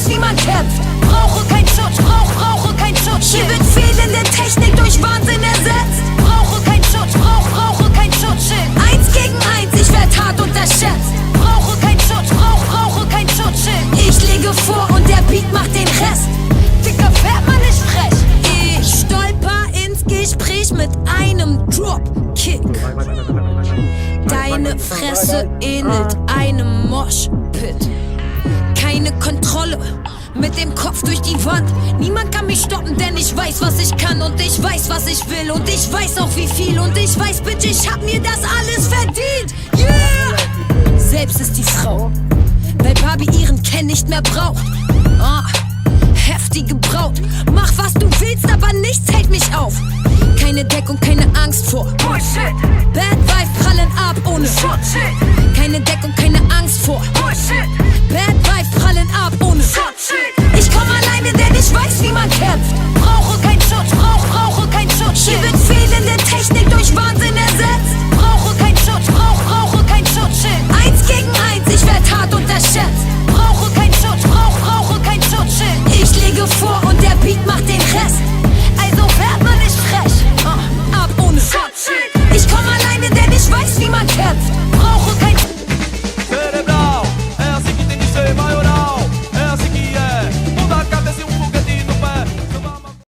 wie man kämpft. Brauche kein Schutz, brauche kein Schutz. Hier wird fehlende Technik durch Wahnsinn ersetzt. Brauche kein Schutz, brauche kein Schutzschild. 1 gegen 1, ich werd hart unterschätzt. Brauche kein Schutz, brauche kein Schutzschild. Ich lege vor und der Beat macht den Rest. Dicker fährt man nicht frech. Ich stolper ins Gespräch mit einem Dropkick. Deine Fresse ähnelt einem Moshpit. Keine Kontrolle, mit dem Kopf durch die Wand. Niemand kann mich stoppen, denn ich weiß, was ich kann. Und ich weiß, was ich will. Und ich weiß auch, wie viel. Und ich weiß, Bitch, ich hab mir das alles verdient. Yeah! Selbst ist die Frau, weil Barbie ihren Ken nicht mehr braucht. Heftige Braut, mach was du willst, aber nichts hält mich auf. Keine Deckung, keine Angst vor Bullshit. Bad Vibes prallen ab ohne Schutzschild. Keine Deckung, keine Angst vor Bullshit.